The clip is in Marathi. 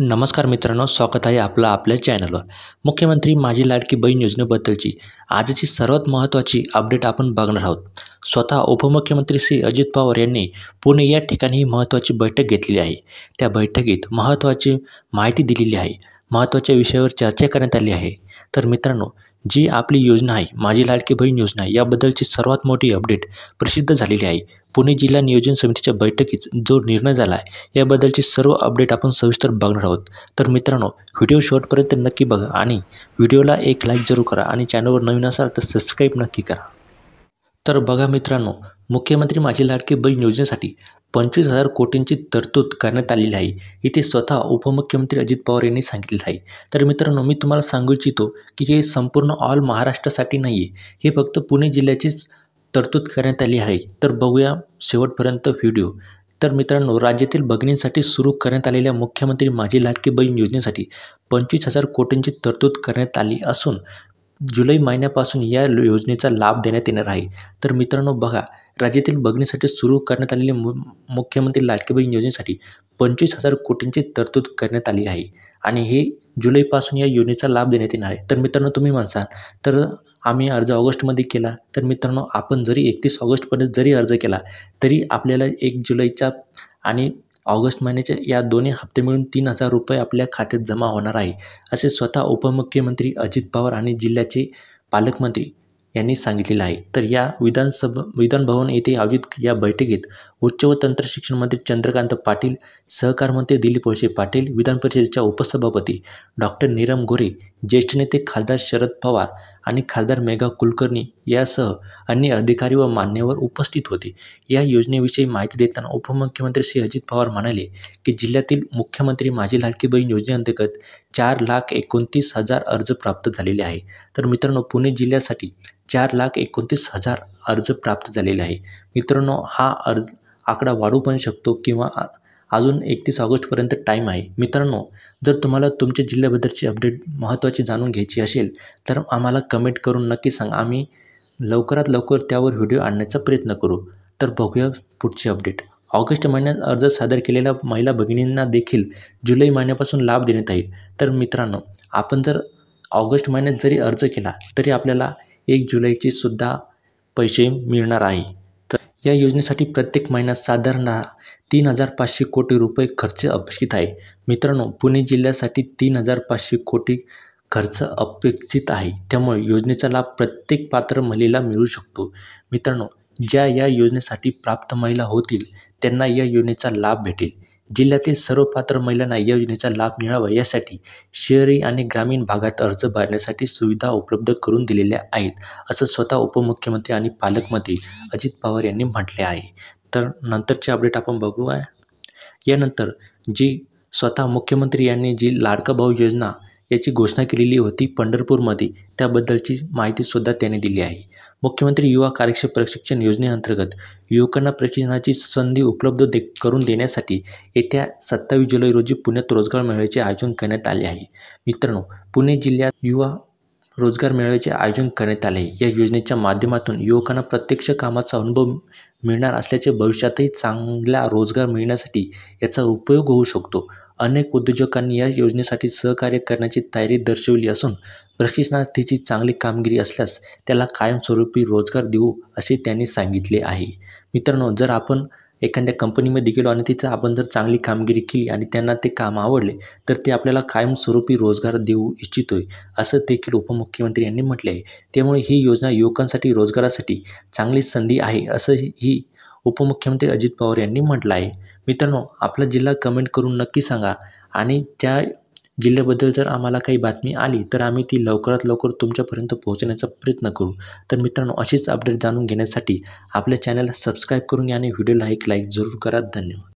नमस्कार मित्रांनो, स्वागत आहे आपलं आपल्या चॅनलवर. मुख्यमंत्री माझी लाडकी बहीण योजनेबद्दलची आजची सर्वात महत्त्वाची अपडेट आपण बघणार आहोत. स्वतः उपमुख्यमंत्री श्री अजित पवार यांनी पुणे या ठिकाणी ही महत्त्वाची बैठक घेतलेली आहे. त्या बैठकीत महत्त्वाची माहिती दिलेली आहे. महत्त्वाच्या विषयावर चर्चा करण्यात आली आहे. तर मित्रांनो, जी आपली योजना आहे माझी लाडकी बहीण योजना याबद्दलची सर्वात मोठी अपडेट प्रसिद्ध झालेली आहे. पुणे जिल्हा नियोजन समितीच्या बैठकीत जो निर्णय झाला आहे याबद्दलची सर्व अपडेट आपण सविस्तर बघणार आहोत. तर मित्रांनो, व्हिडिओ शेवटपर्यंत नक्की बघा आणि व्हिडिओला एक लाईक जरूर करा आणि चॅनलवर नवीन असाल तर सबस्क्राईब नक्की करा. तर बघा मित्रांनो, मुख्यमंत्री माझी लाडकी बहीण योजनेसाठी 25,000 कोटींची तरतूद करण्यात आलेली आहे. इथे स्वतः उपमुख्यमंत्री अजित पवार यांनी सांगितलेलं आहे. तर मित्रांनो, मी तुम्हाला सांगू इच्छितो की हे संपूर्ण ऑल महाराष्ट्रासाठी नाही आहे, हे फक्त पुणे जिल्ह्याचीच तरतूद करण्यात आली आहे. तर बघूया शेवटपर्यंत व्हिडिओ. तर मित्रांनो, राज्यातील भगिनींसाठी सुरू करण्यात आलेल्या मुख्यमंत्री माझी लाडकी बहीण योजनेसाठी 25,000 कोटींची तरतूद करण्यात आली असून जुलै महिन्यापासून या योजनेचा लाभ देण्यात येणार आहे. तर मित्रांनो बघा, राज्यातील भगिनीसाठी सुरू करण्यात आलेली मुख्यमंत्री लाडकी बहीण योजनेसाठी 25,000 कोटींची तरतूद करण्यात आली आहे आणि हे जुलैपासून या योजनेचा लाभ देण्यात येणार आहे. तर मित्रांनो, तुम्ही म्हणसाल तर आम्ही अर्ज ऑगस्टमध्ये केला. तर मित्रांनो, आपण जरी 31 ऑगस्टपर्यंत जरी अर्ज केला तरी आपल्याला 1 जुलैच्या आणि ऑगस्ट महिन्याचे या दोन्ही हप्ते मिळून 3,000 रुपये आपल्या खात्यात जमा होणार आहे, असे स्वतः उपमुख्यमंत्री अजित पवार आणि जिल्ह्याचे पालकमंत्री यांनी सांगितलेलं आहे. तर या विधान भवन येथे आयोजित या बैठकीत उच्च व तंत्र शिक्षण मंत्री चंद्रकांत पाटील, सहकार मंत्री दिलीप वळसे पाटील, विधान परिषदेच्या उपसभापती डॉक्टर नीलम गोऱ्हे, ज्येष्ठ नेते खासदार शरद पवार आणि खासदार मेघा कुलकर्णी यासह अन्य अधिकारी व मान्यवर उपस्थित होते. या योजनेविषयी माहिती देताना उपमुख्यमंत्री श्री अजित पवार म्हणाले की जिल्ह्यातील मुख्यमंत्री माझी लाडकी बहीण योजनेअंतर्गत 4,29,000 अर्ज प्राप्त झालेले आहे. तर मित्रांनो, पुणे जिल्ह्यासाठी 4,29,000 अर्ज प्राप्त झालेले आहे. मित्रांनो, हा आकडा वाढू पण शकतो किंवा अजून 31 ऑगस्टपर्यंत टाईम आहे. मित्रांनो, जर तुम्हाला तुमच्या जिल्ह्याबद्दलची अपडेट महत्त्वाची जाणून घ्यायची असेल तर आम्हाला कमेंट करून नक्की सांगा. आम्ही लवकरात लवकर त्यावर व्हिडिओ आणण्याचा प्रयत्न करू. तर बघूया पुढची अपडेट. ऑगस्ट महिन्यात अर्ज सादर केलेल्या महिला भगिनींना देखील जुलै महिन्यापासून लाभ देण्यात येईल. तर मित्रांनो, आपण जर ऑगस्ट महिन्यात जरी अर्ज केला तरी आपल्याला 1 जुलैचे सुद्धा पैसे मिळणार आहे. तर या योजनेसाठी प्रत्येक महिन्यात साधारण 3,500 कोटी रुपये खर्च अपेक्षित आहे. मित्रांनो, पुणे जिल्ह्यासाठी 3,500 कोटी खर्च अपेक्षित आहे. त्यामुळे योजनेचा लाभ प्रत्येक पात्र महिलेला मिळू शकतो. मित्रांनो, ज्या या योजनेसाठी पात्र महिला होतील त्यांना या योजनेचा लाभ भेटेल. जिल्ह्यातील सर्व पात्र महिलांना या योजनेचा लाभ मिळावा यासाठी शहरी आणि ग्रामीण भागात अर्ज भरण्यासाठी सुविधा उपलब्ध करून दिलेल्या आहेत, असं स्वतः उपमुख्यमंत्री आणि पालकमंत्री अजित पवार यांनी म्हटले आहे. तर नंतरचे अपडेट आपण बघूया. यानंतर जी स्वतः मुख्यमंत्री यांनी जी लाडका भाऊ योजना याची घोषणा केलेली होती पंढरपूरमध्ये, त्याबद्दलची माहितीसुद्धा त्यांनी दिली आहे. मुख्यमंत्री युवा कार्यक्षम प्रशिक्षण योजनेअंतर्गत युवकांना प्रशिक्षणाची संधी उपलब्ध करून देण्यासाठी येत्या 27 जुलै रोजी पुण्यात रोजगार मेळाव्याचे आयोजन करण्यात आले आहे. मित्रांनो, पुणे जिल्ह्यात युवा रोजगार मेळाव्याचे आयोजन करण्यात आले आहे. या योजनेच्या माध्यमातून युवकांना प्रत्यक्ष कामाचा अनुभव मिळणार असल्याचे भविष्यातही चांगला रोजगार मिळण्यासाठी याचा उपयोग होऊ शकतो. अनेक उद्योजकांनी या योजनेसाठी सहकार्य करण्याची तयारी दर्शवली असून प्रशिक्षणार्थीची चांगली कामगिरी असल्यास त्याला कायमस्वरूपी रोजगार देऊ असे त्यांनी सांगितले आहे. मित्रांनो, जर आपण एखाद्या कंपनीमध्ये गेलो आणि तिथं आपण जर चांगली कामगिरी केली आणि त्यांना ते काम आवडले तर ते आपल्याला कायमस्वरूपी रोजगार देऊ इच्छितोय, असं देखील उपमुख्यमंत्री यांनी म्हटले आहे. त्यामुळे ही योजना युवकांसाठी रोजगारासाठी चांगली संधी आहे, असं ही उपमुख्यमंत्री अजित पवार यांनी म्हटलं आहे. मित्रांनो, आपला जिल्हा कमेंट करून नक्की सांगा आणि त्या जिल्ह्याबद्दल जर आम्हाला काही बातमी आली तर आम्ही ती लवकरात लवकर तुमच्यापर्यंत पोहोचण्याचा प्रयत्न करू. तर मित्रांनो, अशीच अपडेट जाणून घेण्यासाठी आपल्या चॅनलला सबस्क्राईब करून घ्या आणि व्हिडिओला एक लाईक जरूर करा. धन्यवाद.